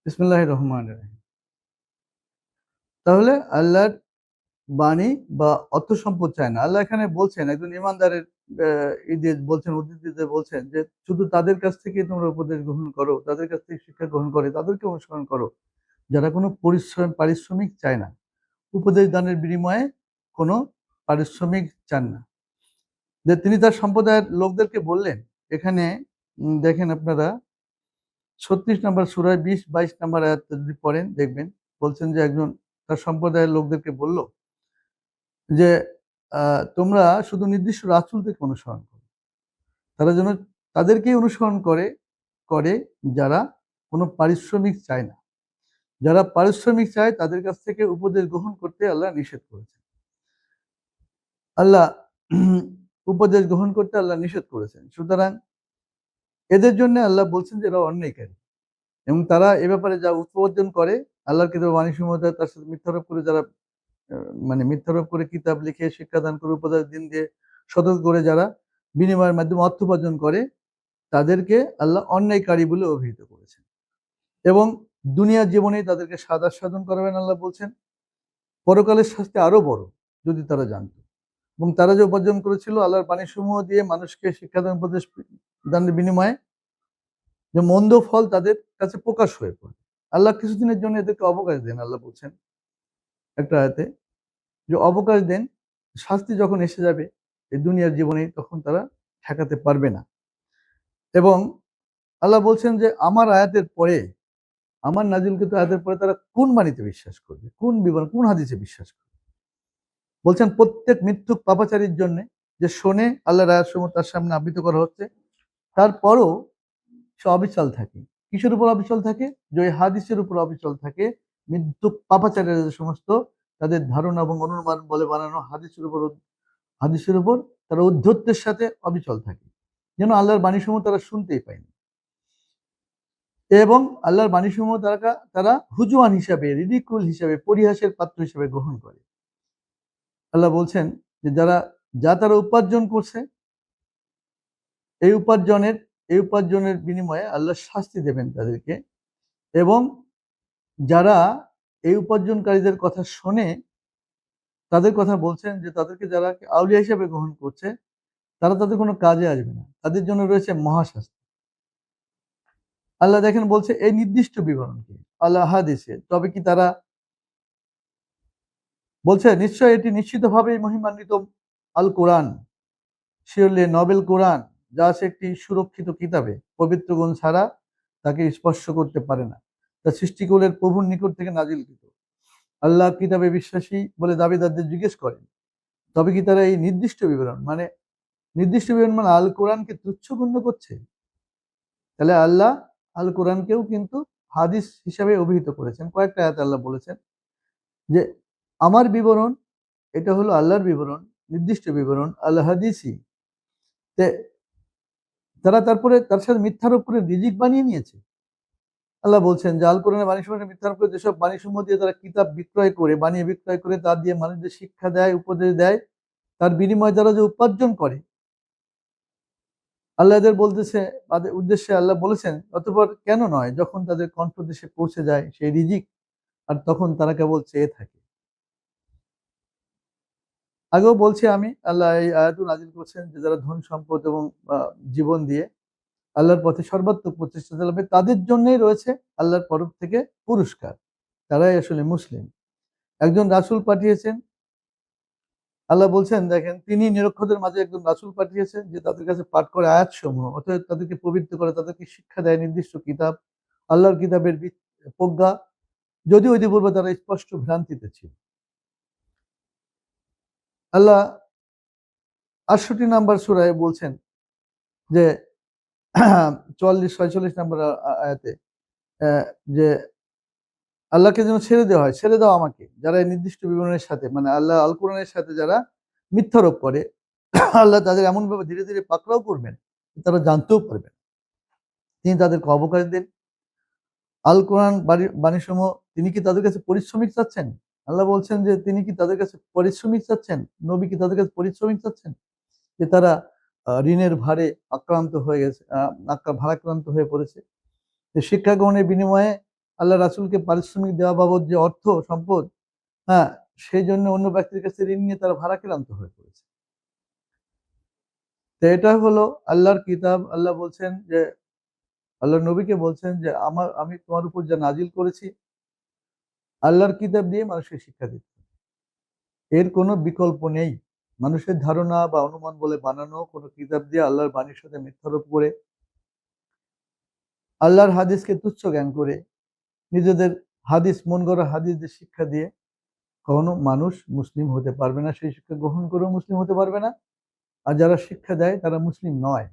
বিসমিল্লাহির রহমানির রহিম। তাহলে আল্লাহর বাণী বা অর্থ সম্পদ চায় না। আল্লাহ এখানে বলছেন একজন ইমানদারের বলছেন, উদ্ধৃতিতে বলছেন যে শুধু তাদের কাছ থেকে তোমরা উপদেশ গ্রহণ করো, তাদের কাছ থেকে শিক্ষা গ্রহণ করে তাদেরকে অনুসরণ করো যারা কোনো পারিশ্রমিক চায় না, উপদেশ দানের বিনিময়ে কোনো পারিশ্রমিক চান না। যে তিনি তার সম্প্রদায়ের লোকদেরকে বললেন, এখানে দেখেন আপনারা 36 নম্বর সূরায় 20-22 নম্বর আয়াত যদি পড়েন দেখবেন, বলছেন যে একজন তার সম্প্রদায়ের লোকদেরকে বলল যে তোমরা শুধু নির্দিষ্ট রাসূলদেরকে অনুসরণ করো, তারা যেন তাদেরকেই অনুসরণ করে করে যারা কোনো পারিশ্রমিক চায় না। যারা পারিশ্রমিক চায় তাদের কাছ থেকে উপদেশ গ্রহণ করতে আল্লাহ নিষেধ করেছেন। আল্লাহ উপদেশ গ্রহণ করতে আল্লাহ নিষেধ করেছেন। সুতরাং এদের জন্য আল্লাহ বলছেন যে এরা অন্যায়কারী, এবং তারা এ ব্যাপারে যা উৎপাদন করে আল্লাহর কিতাব বাণীসমূহ তার সাথে মিথ্যারোপ করে, যারা মিথ্যারোপ করে কিতাব লিখে শিক্ষাদান করে উপদেশ দিন দিয়ে সতর্ক করে যারা বিনিময়ের মাধ্যমে অর্থ উপার্জন করে, তাদেরকে আল্লাহ অন্যায়কারী বলে অভিহিত করেছেন। এবং দুনিয়ার জীবনেই তাদেরকে সাদা সাধন করাবেন। আল্লাহ বলছেন পরকালের শাস্তি আরো বড় যদি তারা জানত। এবং তারা যে উপার্জন করেছিল আল্লাহর বাণীসমূহ দিয়ে মানুষকে শিক্ষাদান উপদেশ দানের বিনিময়ে, যে মন্দ ফল তাদের কাছে প্রকাশ হয়ে পড়ে। আল্লাহ কিছুদিনের জন্য এদেরকে অবকাশ দেন। আল্লাহ বলছেন একটা আয়াতে যে অবকাশ দেন, শাস্তি যখন এসে যাবে এই দুনিয়ার জীবনে তখন তারা ঠেকাতে পারবে না। এবং আল্লাহ বলছেন যে আমার আয়াতের পরে, আমার নাজিলকৃত আয়াতের পরে তারা কোন বাণীতে বিশ্বাস করবে, কোন বিবরণ, কোন হাদিসে বিশ্বাস করবে। বলছেন প্রত্যেক মিথ্যুক পাপাচারীর জন্য যে শোনে আল্লাহর আয়াতসমূহ তার সামনে আবৃত করা হচ্ছে, তারপরও সে অবিচল থাকে। কিসের উপর অবিচল থাকে? যে ওই হাদিসের উপর অবিচল থাকে। মিথ্যুক পাপাচারীরা যে সমস্ত তাদের ধারণা এবং অনুমান বলে বানানো হাদিসের উপর তারা উদ্ধত্যের সাথে অবিচল থাকে, যেন আল্লাহর বাণীসমূহ তারা শুনতেই পায়নি। এবং আল্লাহর বাণীসমূহ তারা হুজুয়ান হিসাবে, রিডিকুল হিসাবে, পরিহাসের পাত্র হিসাবে গ্রহণ করে। আল্লাহ বলছেন যে যা তারা উপার্জন করছে, এই উপার্জনের বিনিময়ে আল্লাহ শাস্তি দেবেন তাদেরকে। এবং যারা এই উপার্জনকারীদের কথা শোনে তাদের কথা বলছেন যে তাদেরকে যারা আউলিয়া হিসাবে গ্রহণ করছে, তারা তাদের কোনো কাজে আসবে না, তাদের জন্য রয়েছে মহাশাস্তি। আল্লাহ দেখেন বলছে এই নির্দিষ্ট বিবরণ কি আল্লাহ হাদিসে, তবে কি তারা বলছে নিশ্চয় এটি নিশ্চিতভাবেই মহিমান্বিত আল কোরআন, শিরলে নবেল কোরআন, যা সে একটি সুরক্ষিত কিতাবে পবিত্র গুণ ছাড়া তাকে স্পর্শ করতে পারে না, তা সৃষ্টিকুলের প্রভুর নিকট থেকে নাজিলকৃত। আল্লাহ কিতাবে বিশ্বাসী বলে দাবিদারদের জিজ্ঞেস করেন, তবে কি তারা এই নির্দিষ্ট বিবরণ মানে আল কোরআনকে তুচ্ছ গণ্য করছে? তাহলে আল্লাহ আল কোরআনকেও কিন্তু হাদিস হিসাবে অভিহিত করেছেন। কয়েকটা আয়াতে আল্লাহ বলেছেন যে আমার বিবরণ এটা হলো আল্লাহর বিবরণ, নির্দিষ্ট বিবরণ আল হাদিসি। তারা তারপরে তার সাথে মিথ্যারোপ করে রিজিক বানিয়ে নিয়েছে। আল্লাহ বলছেন যে আল কোরআনের বাণীসমূহ মিথ্যারোপ করে, যেসব বাণীসমূহ দিয়ে তারা কিতাব বানিয়ে বিক্রয় করে, তার দিয়ে মানুষদের শিক্ষা দেয়, উপদেশ দেয়, তার বিনিময়ে যারা যে উপার্জন করে, আল্লাহ এদের বলতেছে, তাদের উদ্দেশ্যে আল্লাহ বলেছেন অতঃপর কেন নয় যখন তাদের কণ্ঠদেশে পৌঁছে যায় সেই রিজিক, আর তখন তারা কেবল চেয়ে থাকে। আগেও বলছি আমি, আল্লাহ এই আয়াতুল নাজিল করছেন যে যারা ধন সম্পদ এবং জীবন দিয়ে আল্লাহর পথে সর্বাত্মক প্রচেষ্টা চালাবে, তাদের জন্যই রয়েছে আল্লাহর তরফ থেকে পুরস্কার। তারাই আসলে মুসলিম। একজন রাসূল পাঠিয়েছেন, আল্লাহ বলছেন দেখেন তিনি নিরক্ষরদের মাঝে একজন রাসূল পাঠিয়েছেন যে তাদের কাছে পাঠ করে আয়াতসমূহ, অতএব তাদেরকে পবিত্র করে, তাদেরকে শিক্ষা দেয় নির্দিষ্ট কিতাব, আল্লাহর কিতাবের প্রজ্ঞা, যদিও ইতিপূর্বে তারা স্পষ্ট ভ্রান্তিতে ছিল। আল্লাহ 68 নম্বর সূরায় বলছেন যে 44-46 নম্বর আয়াতে যে আল্লাহকে যেন ছেড়ে দেওয়া হয়, ছেড়ে দাও আমাকে, যারা এই নির্দিষ্ট বিবরণের সাথে মানে আল্লাহ আল কোরআনের সাথে যারা মিথ্যারোপ করে, আল্লাহ তাদের এমনভাবে ধীরে ধীরে পাকড়াও করবেন তারা জানতেও পারবেন। তিনি তাদেরকে অবকাশ দেন। আল কোরআন বাণীসমূহ তিনি কি তাদের কাছে পরিশ্রমিক চাচ্ছেন? আল্লাহ বলছেন যে তিনি কি তাদের কাছে পরিশ্রমিক চাচ্ছেন? নবী কি তাদের কাছে পরিশ্রমিক চাচ্ছেন যে তারা ঋণের ভারে আক্রান্ত হয়ে গেছে, ভারাক্রান্ত হয়ে পড়েছে, যে শিক্ষা গ্রহণের বিনিময়ে আল্লাহ রাসূলকে পারিশ্রমিক দেওয়া বাবদ যে অর্থ সম্পদ, হ্যাঁ, সেই জন্য অন্য ব্যক্তির কাছে ঋণ নিয়ে তারা ভারাক্রান্ত হয়ে পড়েছে। তো এটা হলো আল্লাহর কিতাব। আল্লাহ বলছেন যে, আল্লাহ নবীকে বলছেন যে আমি তোমার উপর যা নাজিল করেছি আল্লাহর কিতাব দিয়ে মানুষকে শিক্ষা দিতে, এর কোনো বিকল্প নেই। মানুষের ধারণা বা অনুমান বলে বানানো কোনো কিতাব দিয়ে আল্লাহর বাণীর সাথে মিথ্যারোপ করে, আল্লাহর হাদিসকে তুচ্ছ জ্ঞান করে, নিজেদের হাদিস, মন গড়া হাদিসদের শিক্ষা দিয়ে কখনো মানুষ মুসলিম হতে পারবে না, সেই শিক্ষা গ্রহণ করেও মুসলিম হতে পারবে না। আর যারা শিক্ষা দেয় তারা মুসলিম নয়।